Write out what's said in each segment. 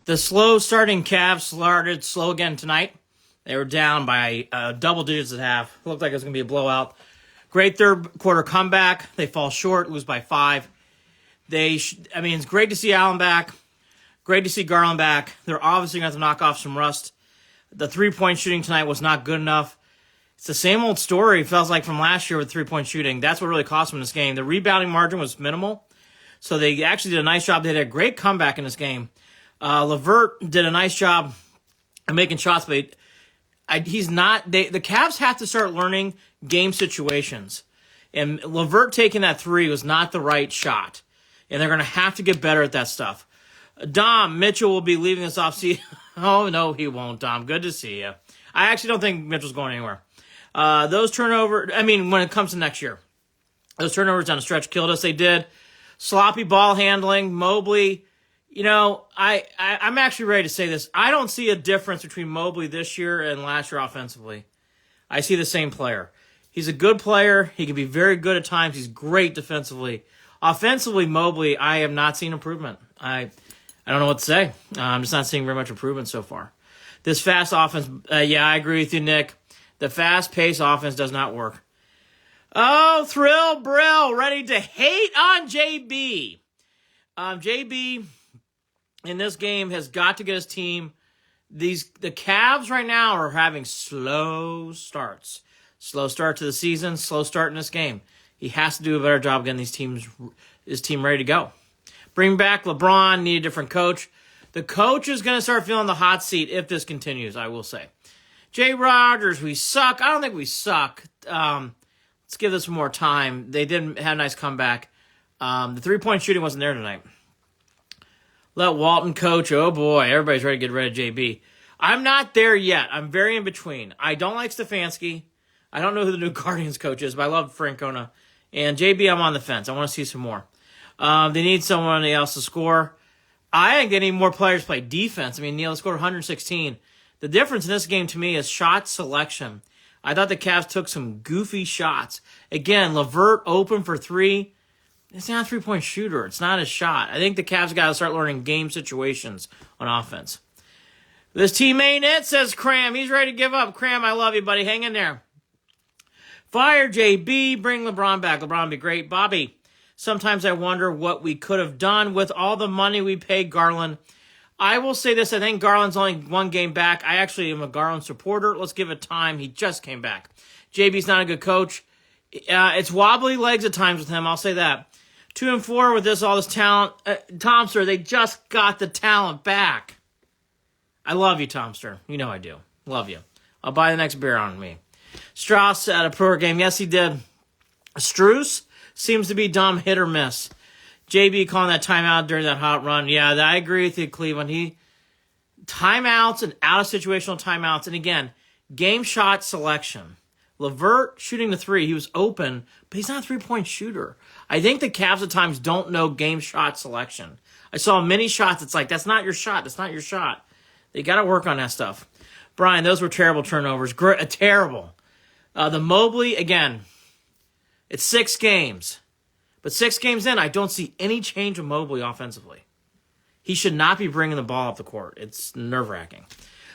The slow starting Cavs started slow again tonight. They were down by double digits at half. Looked like it was going to be a blowout. Great third quarter comeback. They fall short, lose by 5. It's great to see Allen back. Great to see Garland back. They're obviously going to have to knock off some rust. The three-point shooting tonight was not good enough. It's the same old story, it feels like, from last year with three-point shooting. That's what really cost them this game. The rebounding margin was minimal, so they actually did a nice job. They had a great comeback in this game. LeVert did a nice job of making shots, but he's not. The Cavs have to start learning game situations. And LeVert taking that three was not the right shot. And they're going to have to get better at that stuff. Dom, Mitchell will be leaving this offseason. Oh, no, he won't, Dom. Good to see you. I actually don't think Mitchell's going anywhere. Those turnovers, when it comes to next year, those turnovers down the stretch killed us. They did. Sloppy ball handling, Mobley. I'm actually ready to say this. I don't see a difference between Mobley this year and last year offensively. I see the same player. He's a good player. He can be very good at times. He's great defensively. Offensively, Mobley, I have not seen improvement. I don't know what to say. I'm just not seeing very much improvement so far. This fast offense, I agree with you, Nick. The fast-paced offense does not work. Oh, Thrill Brill, ready to hate on JB. JB in this game has got to get his team. The Cavs right now are having slow starts. Slow start to the season, slow start in this game. He has to do a better job getting his team ready to go. Bring back LeBron, need a different coach. The coach is going to start feeling the hot seat if this continues, I will say. Jay Rogers, we suck. I don't think we suck. Let's give this more time. They didn't have a nice comeback. The three-point shooting wasn't there tonight. Let Walton coach. Oh, boy. Everybody's ready to get rid of JB. I'm not there yet. I'm very in between. I don't like Stefanski. I don't know who the new Guardians coach is, but I love Francona. And JB, I'm on the fence. I want to see some more. They need someone else to score. I think they need more players to play defense. Neal scored 116. The difference in this game to me is shot selection. I thought the Cavs took some goofy shots. Again, LeVert open for three. It's not a three-point shooter. It's not his shot. I think the Cavs got to start learning game situations on offense. This team ain't it, says Cram. He's ready to give up. Cram, I love you, buddy. Hang in there. Fire JB. Bring LeBron back. LeBron would be great. Bobby, sometimes I wonder what we could have done with all the money we paid Garland. I will say this. I think Garland's only one game back. I actually am a Garland supporter. Let's give it time. He just came back. JB's not a good coach. It's wobbly legs at times with him. I'll say that. 2-4 with all this talent. Tomster, they just got the talent back. I love you, Tomster. You know I do. Love you. I'll buy the next beer on me. Strauss had a poor game. Yes, he did. Strus seems to be dumb hit or miss. JB calling that timeout during that hot run. Yeah, I agree with you, Cleveland. Timeouts and out of situational timeouts. And again, game shot selection. LeVert shooting the three. He was open, but he's not a three-point shooter. I think the Cavs at times don't know game shot selection. I saw many shots. It's like, that's not your shot. That's not your shot. They got to work on that stuff. Brian, those were terrible turnovers. Terrible. The Mobley, again, it's 6 games. But 6 games in, I don't see any change with Mobley offensively. He should not be bringing the ball up the court. It's nerve-wracking.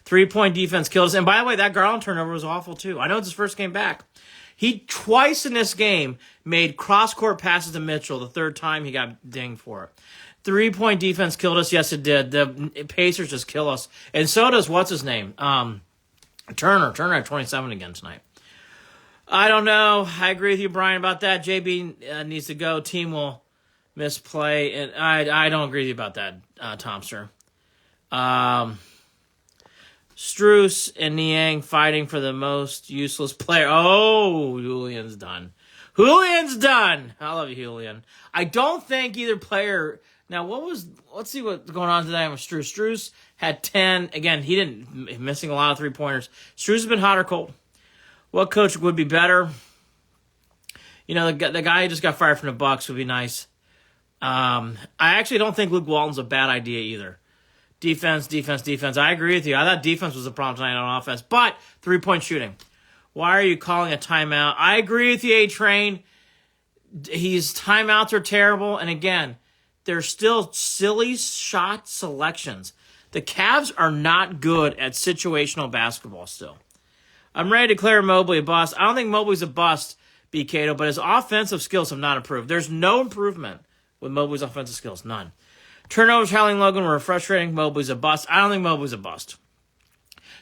3-point defense killed us. And by the way, that Garland turnover was awful too. I know it's his first game back. He twice in this game made cross-court passes to Mitchell. The third time he got dinged for it. 3-point defense killed us. Yes, it did. The Pacers just kill us. And so does, what's his name? Turner. Turner had 27 again tonight. I don't know. I agree with you, Brian, about that. JB needs to go. Team will misplay. And I don't agree with you about that, Tomster. Strus and Niang fighting for the most useless player. Oh, Julian's done. Julian's done. I love you, Julian. I don't think either player. Now, let's see what's going on today with Strus. Strus had 10. Again, missing a lot of three-pointers. Strus has been hot or cold. What coach would be better? The guy who just got fired from the Bucks would be nice. I actually don't think Luke Walton's a bad idea either. Defense. I agree with you. I thought defense was the problem tonight on offense, but 3-point shooting. Why are you calling a timeout? I agree with you, A-Train. His timeouts are terrible, and again, they're still silly shot selections. The Cavs are not good at situational basketball still. I'm ready to declare Mobley a bust. I don't think Mobley's a bust, B. Cato, but his offensive skills have not improved. There's no improvement with Mobley's offensive skills. None. Turnovers, Howling Logan were frustrating. Mobley's a bust. I don't think Mobley's a bust.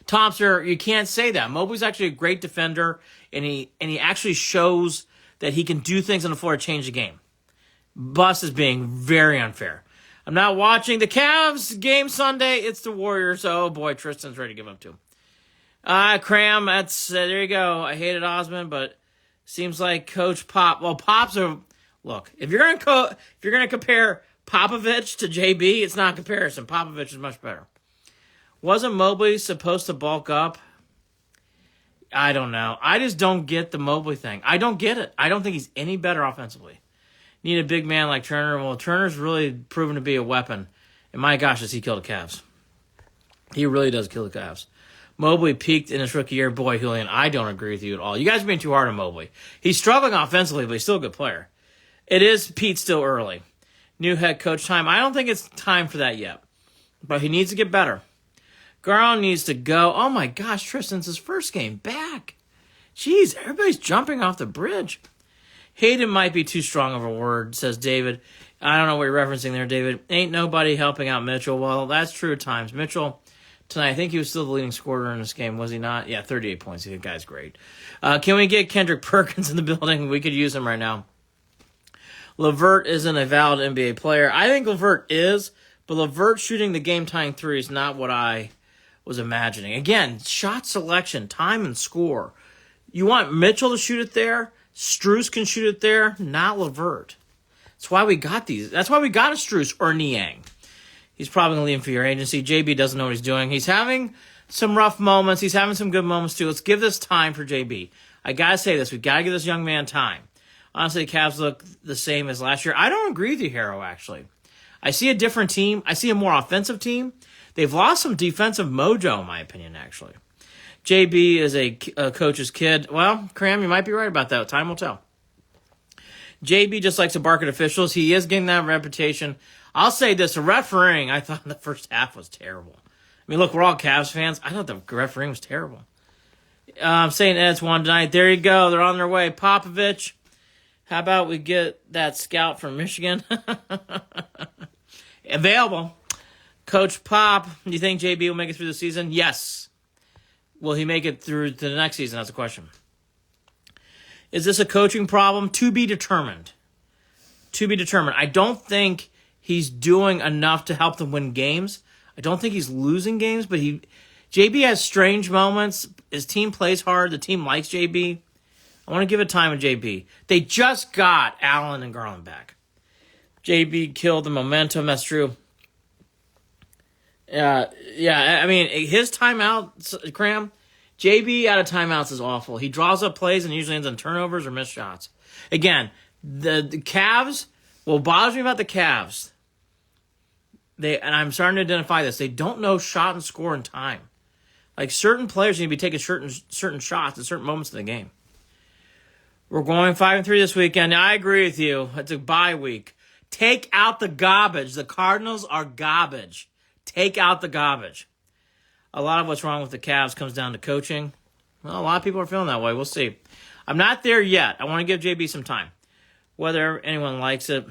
Thompson, you can't say that. Mobley's actually a great defender, and he actually shows that he can do things on the floor to change the game. Bust is being very unfair. I'm not watching the Cavs game Sunday. It's the Warriors. Oh, boy, Tristan's ready to give up to him. Cram, that's there you go. I hated Osmond, but seems like Coach Pop. Well, Pop's a look. If you're gonna compare Popovich to JB, it's not a comparison. Popovich is much better. Wasn't Mobley supposed to bulk up? I don't know. I just don't get the Mobley thing. I don't get it. I don't think he's any better offensively. Need a big man like Turner. Well, Turner's really proven to be a weapon. And my gosh, does he kill the Cavs? He really does kill the Cavs. Mobley peaked in his rookie year. Boy, Julian, I don't agree with you at all. You guys are being too hard on Mobley. He's struggling offensively, but he's still a good player. It is Pete still early. New head coach time. I don't think it's time for that yet. But he needs to get better. Garland needs to go. Oh my gosh, Tristan's his first game back. Jeez, everybody's jumping off the bridge. Hayden might be too strong of a word, says David. I don't know what you're referencing there, David. Ain't nobody helping out Mitchell. Well, that's true at times. Mitchell, tonight, I think he was still the leading scorer in this game, was he not? Yeah, 38 points. The guy's great. Can we get Kendrick Perkins in the building? We could use him right now. LeVert isn't a valid NBA player. I think LeVert is, but LeVert shooting the game-tying three is not what I was imagining. Again, shot selection, time and score. You want Mitchell to shoot it there? Strus can shoot it there, not LeVert. That's why we got these. That's why we got a Strus or Niang. He's probably going to leave for your agency. JB doesn't know what he's doing. He's having some rough moments. He's having some good moments, too. Let's give this time for JB. I got to say this. We've got to give this young man time. Honestly, the Cavs look the same as last year. I don't agree with you, Harrow, actually. I see a different team. I see a more offensive team. They've lost some defensive mojo, in my opinion, actually. JB is a coach's kid. Well, Cram, you might be right about that. Time will tell. JB just likes to bark at officials. He is getting that reputation. I'll say this. The refereeing, I thought in the first half was terrible. I mean, look, we're all Cavs fans. I thought the refereeing was terrible. I'm saying Ed's won tonight. There you go. They're on their way. Popovich. How about we get that scout from Michigan? Available. Coach Pop, do you think JB will make it through the season? Yes. Will he make it through to the next season? That's the question. Is this a coaching problem? To be determined. To be determined. I don't think he's doing enough to help them win games. I don't think he's losing games, but JB has strange moments. His team plays hard. The team likes JB. I want to give it time with JB. They just got Allen and Garland back. JB killed the momentum. That's true. I mean, his timeout, Cram, JB out of timeouts is awful. He draws up plays and usually ends on turnovers or missed shots. Again, the Cavs, what bothers me about the Cavs, and I'm starting to identify this, they don't know shot and score in time. Like, certain players need to be taking certain shots at certain moments in the game. We're going 5-3 this weekend. I agree with you. It's a bye week. Take out the garbage. The Cardinals are garbage. Take out the garbage. A lot of what's wrong with the Cavs comes down to coaching. Well, a lot of people are feeling that way. We'll see. I'm not there yet. I want to give JB some time. Whether anyone likes it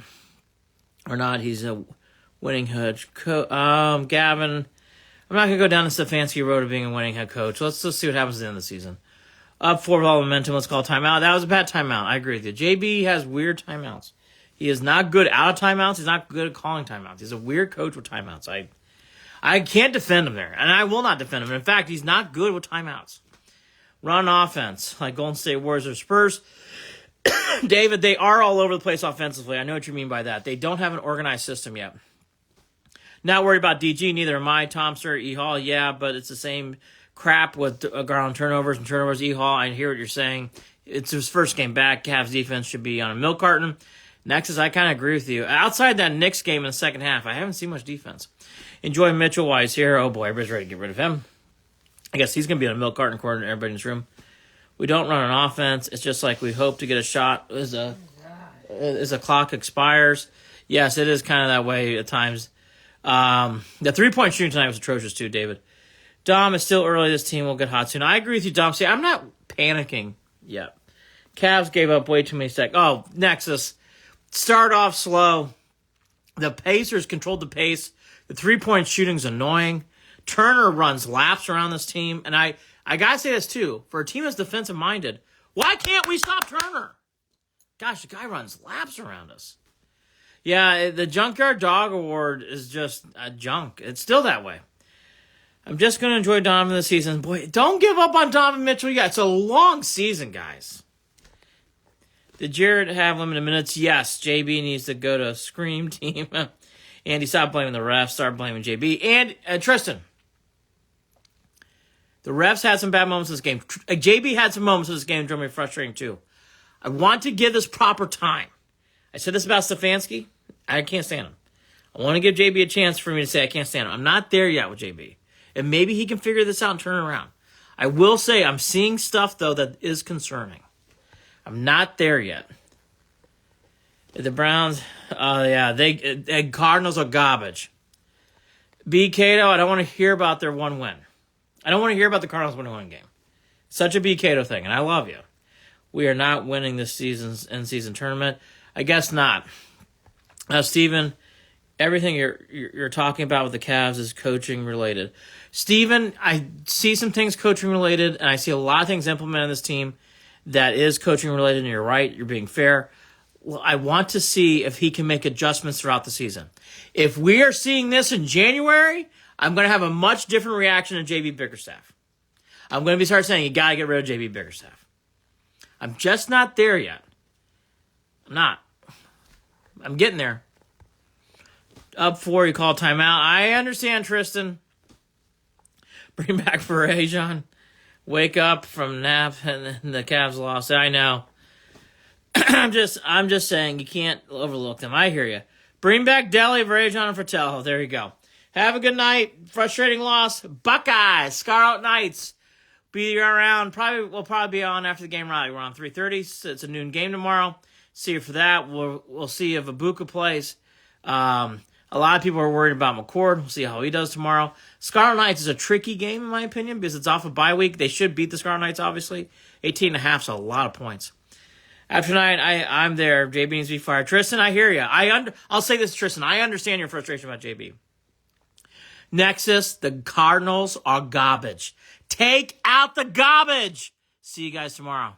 or not, he's a winning head coach. Gavin, I'm not going to go down the Stefanski road of being a winning head coach. Let's just see what happens at the end of the season. Up for all momentum. Let's call timeout. That was a bad timeout. I agree with you. JB has weird timeouts. He is not good out of timeouts. He's not good at calling timeouts. He's a weird coach with timeouts. I can't defend him there, and I will not defend him. In fact, he's not good with timeouts. Run offense, like Golden State Warriors or Spurs. David, they are all over the place offensively. I know what you mean by that. They don't have an organized system yet. Not worried about DG, neither am I. Thompson or E-Hall, yeah, but it's the same crap with ground turnovers and turnovers. E-Hall, I hear what you're saying. It's his first game back. Cavs defense should be on a milk carton. Next is, I kind of agree with you. Outside that Knicks game in the second half, I haven't seen much defense. Enjoy Mitchell while he's here. Oh boy, everybody's ready to get rid of him. I guess he's going to be on a milk carton according to everybody in this room. We don't run an offense. It's just like we hope to get a shot as a clock expires. Yes, it is kind of that way at times. The 3-point shooting tonight was atrocious too, David. Dom, it's still early. This team will get hot soon. I agree with you, Dom. See, I'm not panicking yet. Cavs gave up way too many stacks. Oh, Nexus. Start off slow. The Pacers controlled the pace. The 3-point shooting's annoying. Turner runs laps around this team. And I got to say this, too. For a team that's defensive-minded, why can't we stop Turner? Gosh, the guy runs laps around us. Yeah, the Junkyard Dog Award is just a junk. It's still that way. I'm just going to enjoy Donovan this season. Boy, don't give up on Donovan Mitchell yet. It's a long season, guys. Did Jared have limited minutes? Yes. JB needs to go to Scream Team. Andy, stop blaming the refs. Start blaming JB. And Tristan. The refs had some bad moments in this game. JB had some moments in this game that drove me frustrating, too. I want to give this proper time. I said this about Stefanski. I can't stand him. I want to give JB a chance for me to say I can't stand him. I'm not there yet with JB. And maybe he can figure this out and turn it around. I will say I'm seeing stuff, though, that is concerning. I'm not there yet. The Browns, Cardinals are garbage. B. Cato, I don't want to hear about their one win. I don't want to hear about the Cardinals winning one game. Such a B. Cato thing, and I love you. We are not winning this season's in-season tournament. I guess not. Steven, everything you're talking about with the Cavs is coaching related. Steven, I see some things coaching related, and I see a lot of things implemented in this team that is coaching related, and you're right, you're being fair. Well, I want to see if he can make adjustments throughout the season. If we are seeing this in January, I'm going to have a much different reaction to J.B. Bickerstaff. I'm going to start saying you got to get rid of J.B. Bickerstaff. I'm just not there yet. I'm not. I'm getting there. Up 4, you call timeout. I understand, Tristan. Bring back Verajon. Wake up from nap and the Cavs lost. I know. I'm just saying you can't overlook them. I hear you. Bring back Deli, Verajon, and Fratello. There you go. Have a good night. Frustrating loss. Buckeyes. Scar Out Knights. Be around. We'll probably be on after the game rally. We're on 3:30. So it's a noon game tomorrow. See you for that. We'll see if Ibuka plays. A lot of people are worried about McCord. We'll see how he does tomorrow. Scarlet Knights is a tricky game, in my opinion, because it's off a bye week. They should beat the Scarlet Knights, obviously. 18.5 is a lot of points. After tonight, I'm there. JB needs to be fired. Tristan, I hear you. I'll say this, Tristan. I understand your frustration about JB. Nexus, the Cardinals are garbage. Take out the garbage. See you guys tomorrow.